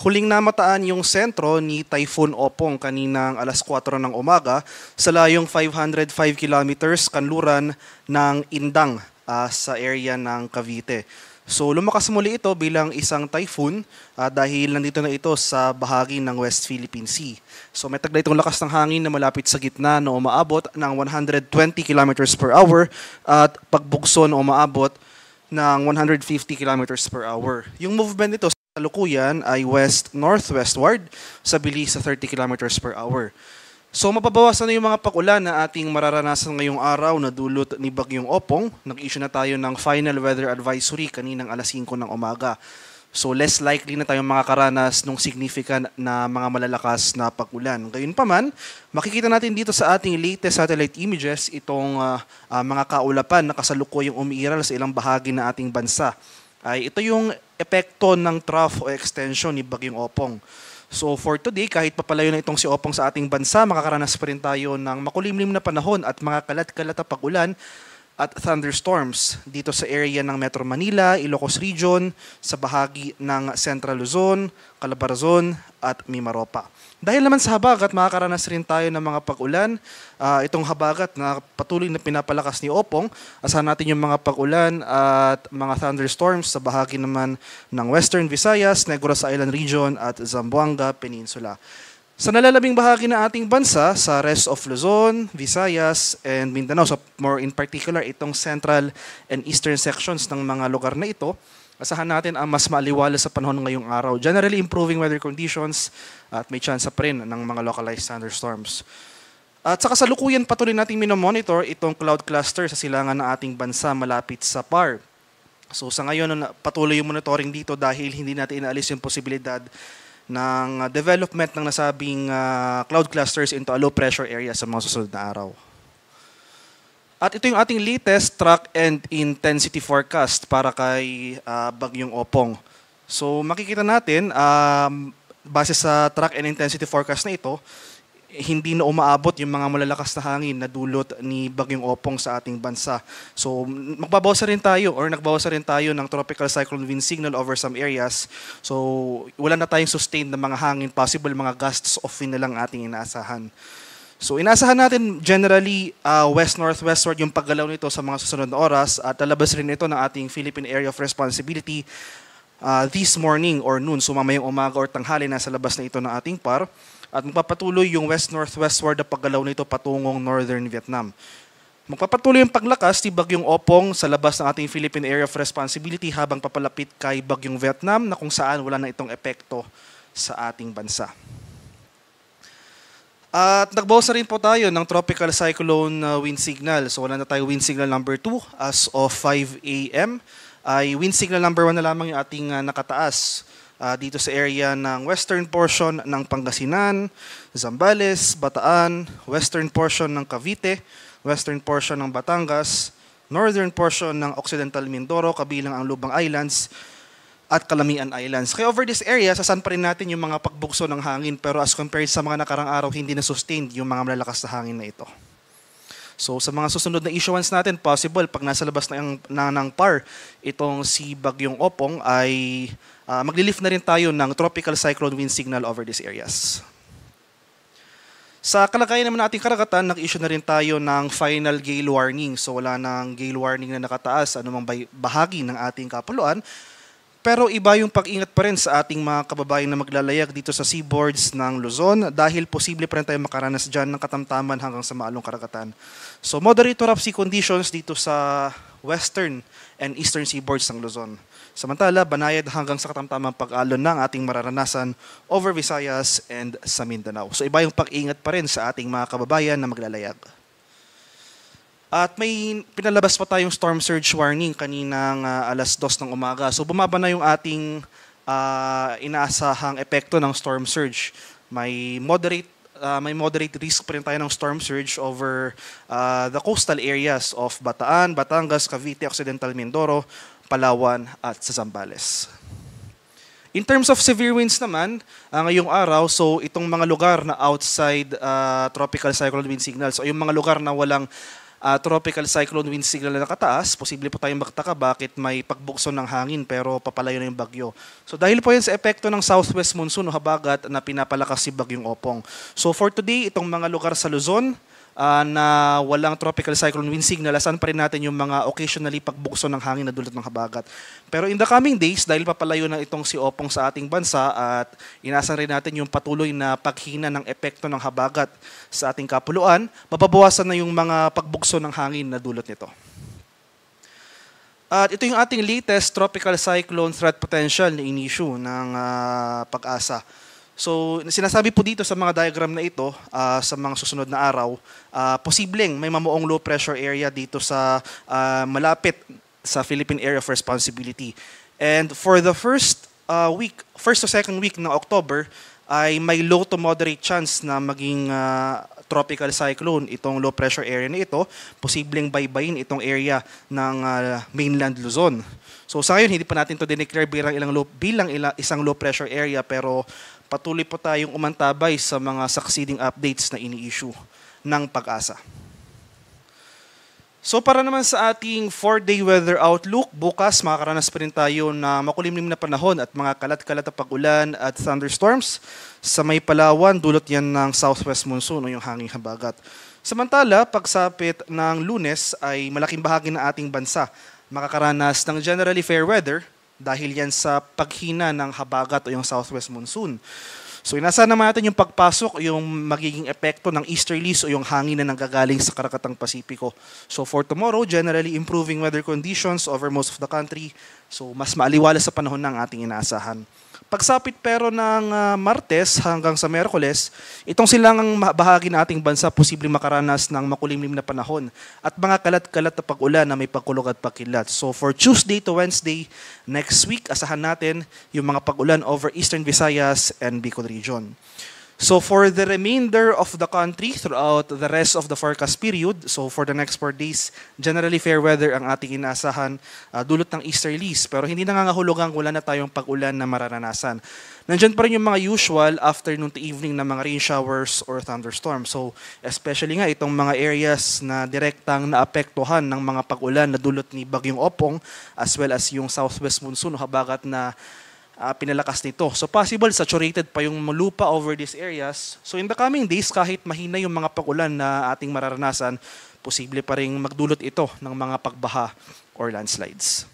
Huling namataan yung sentro ni Typhoon Opong kaninang alas 4 ng umaga sa layong 505 kilometers kanluran ng Indang sa area ng Cavite. So lumakas muli ito bilang isang typhoon dahil nandito na ito sa bahagi ng West Philippine Sea. So may taglay itong lakas ng hangin na malapit sa gitna na umaabot ng 120 kilometers per hour at pagbugso na umaabot ng 150 kilometers per hour. Yung movement nito sa kalukuyan ay west-northwestward sa bilis sa 30 kilometers per hour. So mapabawasan na yung mga pag-ulan na ating mararanasan ngayong araw na dulot ni Bagyong Opong. Nag-issue na tayo ng final weather advisory kaninang alas 5 ng umaga. So less likely na tayong makakaranas ng significant na mga malalakas na pag-ulan. Gayunpaman, makikita natin dito sa ating latest satellite images itong mga kaulapan na kasalukuyang umiiral sa ilang bahagi ng ating bansa. Ito yung epekto ng trough o extension ni Bagyong Opong. So for today, kahit papalayo na itong si Opong sa ating bansa, makakaranas pa rin tayo ng makulimlim na panahon at mga kalat-kalat na pag-ulan at thunderstorms dito sa area ng Metro Manila, Ilocos Region, sa bahagi ng Central Luzon, Calabarzon at Mimaropa. Dahil naman sa habagat, makakaranas rin tayo ng mga pag-ulan. Itong habagat na patuloy na pinapalakas ni Opong, asahan natin yung mga pag-ulan at mga thunderstorms sa bahagi naman ng Western Visayas, Negros Island Region at Zamboanga Peninsula. Sa nalalabing bahagi ng ating bansa, sa rest of Luzon, Visayas, and Mindanao, so more in particular, itong central and eastern sections ng mga lugar na ito, asahan natin ang mas maaliwalas sa panahon ngayong araw. Generally improving weather conditions at may chance pa rin ng mga localized thunderstorms. At sa kasalukuyan patuloy nating minomonitor itong cloud cluster sa silangan ng ating bansa malapit sa PAR. So sa ngayon patuloy yung monitoring dito dahil hindi natin inaalis yung posibilidad ng development ng nasabing cloud clusters into a low pressure area sa mga susunod na araw. At ito yung ating latest track and intensity forecast para kay Bagyong Opong. So makikita natin, base sa track and intensity forecast na ito, hindi na umaabot yung mga malalakas na hangin na dulot ni Bagyong Opong sa ating bansa. So magbabawas rin tayo or nagbawas rin tayo ng tropical cyclone wind signal over some areas. So wala na tayong sustained na mga hangin, possible mga gusts of wind na lang ating inaasahan. So inaasahan natin generally west-northwestward yung paggalaw nito sa mga susunod na oras at lalabas rin ito ng ating Philippine Area of Responsibility this morning or noon. So mamayang umaga or tanghali nasa labas na ito ng ating PAR at magpapatuloy yung west-northwestward na paggalaw nito patungong northern Vietnam. Magpapatuloy yung paglakas ni Bagyong Opong sa labas ng ating Philippine Area of Responsibility habang papalapit kay Bagyong Vietnam na kung saan wala na itong epekto sa ating bansa. At nagbawas na rin po tayo ng tropical cyclone wind signal. So wala na tayo wind signal number 2 as of 5 a.m. Ay wind signal number 1 na lamang yung ating nakataas dito sa area ng western portion ng Pangasinan, Zambales, Bataan, western portion ng Cavite, western portion ng Batangas, northern portion ng Occidental Mindoro, kabilang ang Lubang Islands, at Calamian Islands. Kaya over this area, sasan pa rin natin yung mga pagbugso ng hangin pero as compared sa mga nakarang araw, hindi na sustained yung mga malalakas na hangin na ito. So sa mga susunod na issuance natin, possible pag nasa labas ng PAR, itong si Bagyong Opong ay maglilift na rin tayo ng tropical cyclone wind signal over these areas. Sa kalagayan naman nating karagatan, nag-issue na rin tayo ng final gale warning. So wala nang gale warning na nakataas anumang bahagi ng ating kapuluan. Pero iba yung pag-ingat pa rin sa ating mga kababayan na maglalayag dito sa seaboards ng Luzon dahil posible pa rin tayo makaranas dyan ng katamtaman hanggang sa maalong karagatan. So moderate to rough sea conditions dito sa western and eastern seaboards ng Luzon. Samantala, banayad hanggang sa katamtamang pag-alon ng ating mararanasan over Visayas and sa Mindanao. So iba yung pag-ingat pa rin sa ating mga kababayan na maglalayag. At may pinalabas pa tayong storm surge warning kaninang alas 2 ng umaga. So bumaba na yung ating inaasahang epekto ng storm surge. May moderate risk pa rin tayo ng storm surge over the coastal areas of Bataan, Batangas, Cavite, Occidental Mindoro, Palawan at sa Zambales. In terms of severe winds naman, ngayong araw, so itong mga lugar na outside tropical cyclone wind signals, o yung mga lugar na walang tropical cyclone wind signal na nakataas, posible po tayong magtaka bakit may pagbukso ng hangin pero papalayo na yung bagyo. So dahil po yan sa epekto ng southwest monsoon o habagat na pinapalakas si Bagyong Opong. So for today, itong mga lugar sa Luzon, na walang tropical cyclone wind signal, asan pa rin natin yung mga occasionally pagbukso ng hangin na dulot ng habagat. Pero in the coming days, dahil papalayo na itong si Opong sa ating bansa at inasan rin natin yung patuloy na paghina ng epekto ng habagat sa ating kapuluan, mababawasan na yung mga pagbukso ng hangin na dulot nito. At ito yung ating latest tropical cyclone threat potential na in-issue ng Pag-asa. So, sinasabi po dito sa mga diagram na ito, sa mga susunod na araw, posibleng may mamuong low pressure area dito sa malapit sa Philippine Area of Responsibility. And for the first to second week ng October, ay may low to moderate chance na maging tropical cyclone itong low pressure area na ito, posibleng baybayin itong area ng mainland Luzon. So sa ngayon, hindi pa natin ito dineclare bilang isang low pressure area, pero patuloy po tayong umantabay sa mga succeeding updates na ini-issue ng Pag-asa. So para naman sa ating 4-day weather outlook, bukas makakaranas pa rin tayo na makulimlim na panahon at mga kalat-kalat na pag-ulan at thunderstorms. Sa may Palawan, dulot yan ng southwest monsoon o yung hanging habagat. Samantala, pagsapit ng Lunes ay malaking bahagi ng ating bansa makakaranas ng generally fair weather dahil yan sa paghina ng habagat o yung southwest monsoon. So inasahan naman natin yung pagpasok o yung magiging epekto ng easterlies o yung hangin na nanggagaling sa Karagatang Pasipiko. So for tomorrow, generally improving weather conditions over most of the country. So mas maaliwalas sa panahon ng ating inaasahan. Pagsapit pero ng Martes hanggang sa Miyerkules, itong silangang bahagi ng ating bansa posibleng makaranas ng makulimlim na panahon at mga kalat-kalat na pag-ulan na may pagkulog at pagkilat. So for Tuesday to Wednesday next week, asahan natin yung mga pag-ulan over Eastern Visayas and Bicol region. So for the remainder of the country throughout the rest of the forecast period, so for the next 4 days, generally fair weather ang ating inaasahan dulot ng easterlies. Pero hindi nangangahulugang wala na tayong pag-ulan na mararanasan. Nandiyan pa rin yung mga usual afternoon to evening na mga rain showers or thunderstorms. So especially nga itong mga areas na direktang naapektuhan ng mga pag-ulan na dulot ni Bagyong Opong as well as yung southwest monsoon o habagat na pinalakas nito. So possible saturated pa yung lupa over these areas. So in the coming days, kahit mahina yung mga pag-ulan na ating mararanasan, posible pa rin magdulot ito ng mga pagbaha or landslides.